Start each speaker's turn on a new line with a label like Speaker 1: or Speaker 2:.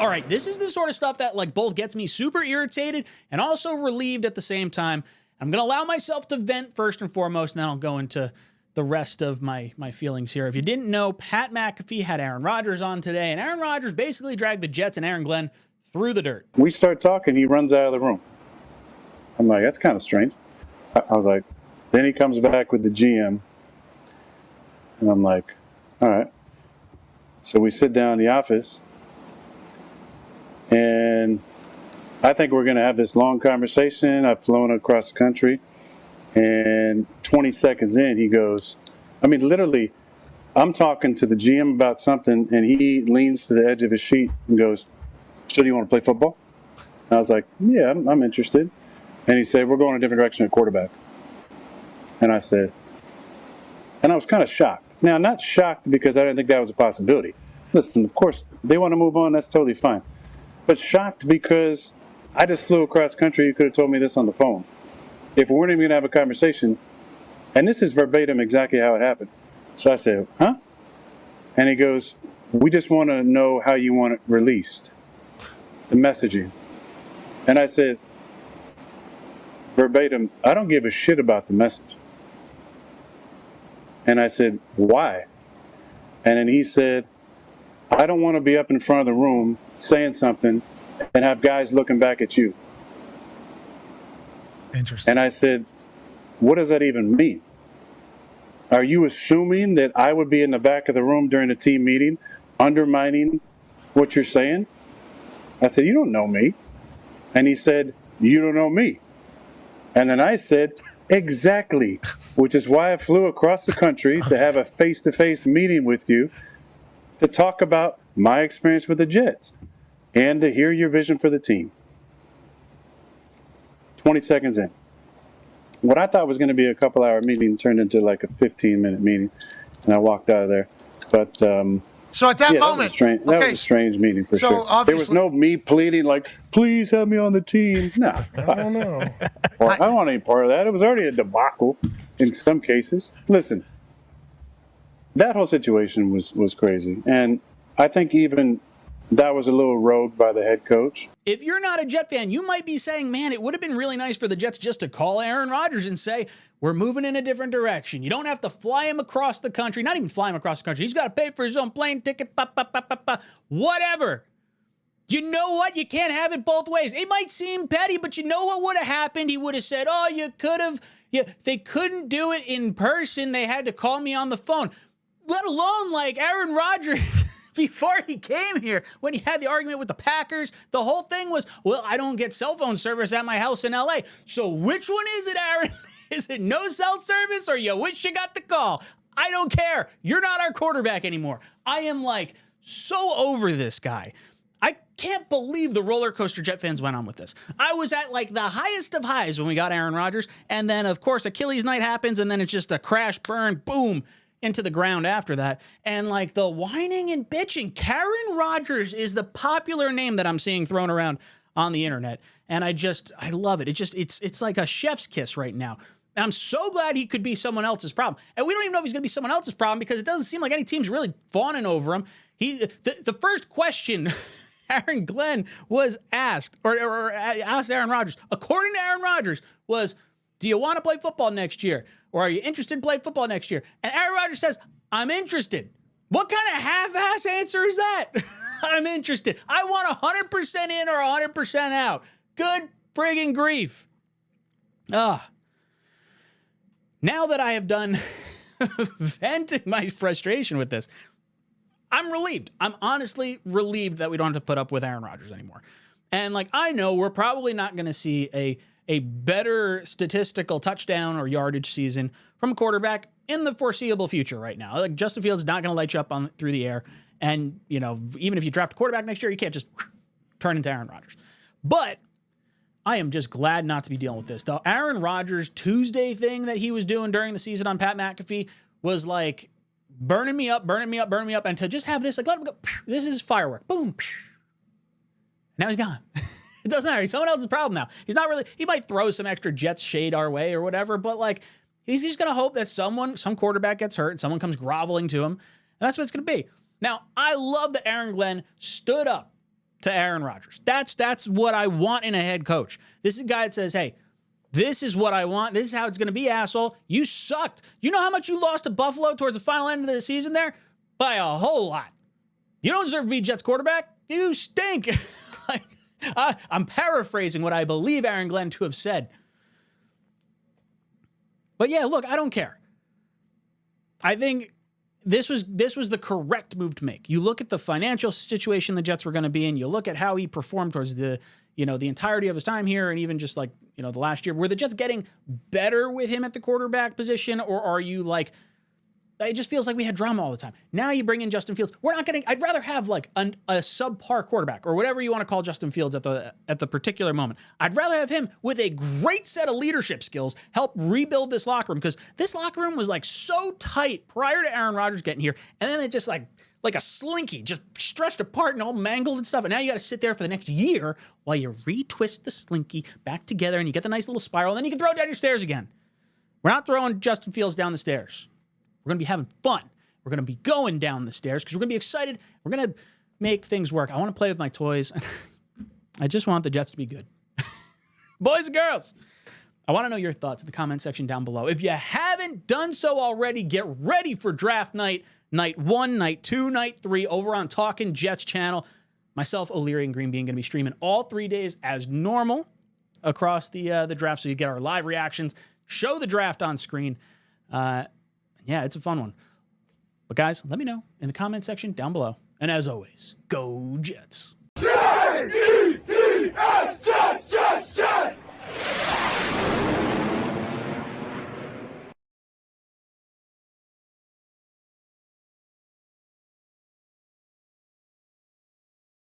Speaker 1: All right, this is the sort of stuff that like both gets me super irritated and also relieved at the same time. I'm going to allow myself to vent first and foremost, and then I'll go into the rest of my feelings here. If you didn't know, Pat McAfee had Aaron Rodgers on today, and Aaron Rodgers basically dragged the Jets and Aaron Glenn through the dirt.
Speaker 2: We start talking, he runs out of the room. I'm like, that's kind of strange. I was like, then he comes back with the GM, and I'm like, all right. So we sit down in the office, and I think we're going to have this long conversation. I've flown across the country, and 20 seconds in, he goes, I mean, literally, I'm talking to the GM about something, and he leans to the edge of his seat and goes, so do you want to play football? And I was like, yeah, I'm interested. And he said, we're going a different direction at quarterback. And I said, and I was kind of shocked. Now, not shocked because I didn't think that was a possibility. Listen, of course, they want to move on, that's totally fine. But shocked because I just flew across country. You could have told me this on the phone. If we weren't even going to have a conversation, and this is verbatim exactly how it happened. So I said, huh? And he goes, we just want to know how you want it released, the messaging. And I said, verbatim, I don't give a shit about the message. And I said, why? And then he said, I don't want to be up in front of the room saying something and have guys looking back at you.
Speaker 3: Interesting.
Speaker 2: And I said, what does that even mean? Are you assuming that I would be in the back of the room during a team meeting undermining what you're saying? I said, you don't know me. And he said, you don't know me. And then I said, exactly, which is why I flew across the country to have a face-to-face meeting with you to talk about my experience with the Jets and to hear your vision for the team. 20 seconds in. What I thought was going to be a couple-hour meeting turned into like a 15-minute meeting, and I walked out of there. But
Speaker 3: so at that moment,
Speaker 2: that was a strange meeting for sure. There was no me pleading like, please have me on the team. No.
Speaker 3: I don't know.
Speaker 2: Well, I don't want any part of that. It was already a debacle in some cases. Listen, that whole situation was crazy. And I think even that was a little rogue by the head coach.
Speaker 1: If you're not a Jet fan, you might be saying, man, it would have been really nice for the Jets just to call Aaron Rodgers and say, we're moving in a different direction. You don't have to fly him across the country. Not even fly him across the country. He's got to pay for his own plane ticket, whatever. You know what? You can't have it both ways. It might seem petty, but you know what would have happened? He would have said, oh, you could have. Yeah, they couldn't do it in person. They had to call me on the phone. Let alone like Aaron Rodgers. Before he came here, when he had the argument with the Packers, the whole thing was, well, I don't get cell phone service at my house in L.A. So which one is it, Aaron? Is it no cell service or you wish you got the call? I don't care. You're not our quarterback anymore. I am like so over this guy. I can't believe the roller coaster Jet fans went on with this. I was at like the highest of highs when we got Aaron Rodgers. And then, of course, Achilles night happens and then it's just a crash, burn, boom, into the ground after that. And like the whining and bitching, Karen Rodgers is the popular name that I'm seeing thrown around on the internet. And I love it. It's like a chef's kiss right now. And I'm so glad he could be someone else's problem. And we don't even know if he's going to be someone else's problem because it doesn't seem like any team's really fawning over him. The first question Aaron Glenn was asked, or asked Aaron Rodgers, according to Aaron Rodgers, was, do you want to play football next year? Or are you interested in playing football next year? And Aaron Rodgers says, I'm interested. What kind of half-ass answer is that? I'm interested. I want 100% in or 100% out. Good friggin' grief. Now that I have done venting my frustration with this, I'm relieved. I'm honestly relieved that we don't have to put up with Aaron Rodgers anymore. And like, I know we're probably not going to see a better statistical touchdown or yardage season from a quarterback in the foreseeable future right now. Like Justin Fields is not going to light you up through the air. And, you know, even if you draft a quarterback next year, you can't just turn into Aaron Rodgers. But I am just glad not to be dealing with this. The Aaron Rodgers Tuesday thing that he was doing during the season on Pat McAfee was like burning me up. And to just have this, like, let him go. This is firework. Boom. Now he's gone. It doesn't matter. He's someone else's problem now. He's not really, he might throw some extra Jets shade our way or whatever, but like, he's just going to hope that some quarterback gets hurt and someone comes groveling to him. And that's what it's going to be. Now, I love that Aaron Glenn stood up to Aaron Rodgers. That's what I want in a head coach. This is a guy that says, hey, this is what I want. This is how it's going to be, asshole. You sucked. You know how much you lost to Buffalo towards the final end of the season there? By a whole lot. You don't deserve to be Jets quarterback. You stink. I'm paraphrasing what I believe Aaron Glenn to have said. But yeah, look, I don't care. I think this was the correct move to make. You look at the financial situation the Jets were going to be in. You look at how he performed towards the entirety of his time here, and even just like, the last year. Were the Jets getting better with him at the quarterback position, or are you like, it just feels like we had drama all the time. Now you bring in Justin Fields. I'd rather have like a subpar quarterback or whatever you want to call Justin Fields at the particular moment. I'd rather have him with a great set of leadership skills help rebuild this locker room, because this locker room was like so tight prior to Aaron Rodgers getting here, and then it just like a slinky, just stretched apart and all mangled and stuff. And now you got to sit there for the next year while you retwist the slinky back together and you get the nice little spiral, and then you can throw it down your stairs again. We're not throwing Justin Fields down the stairs. We're going to be having fun. We're going to be going down the stairs because we're going to be excited. We're going to make things work. I want to play with my toys. I just want the Jets to be good. Boys and girls, I want to know your thoughts in the comment section down below. If you haven't done so already, get ready for draft night. Night 1, night 2, night 3 over on Talkin' Jets channel. Myself, O'Leary, and Green Bean going to be streaming all 3 days as normal across the draft, so you get our live reactions, show the draft on screen. Yeah, it's a fun one. But guys, let me know in the comment section down below. And as always, go Jets. Jets!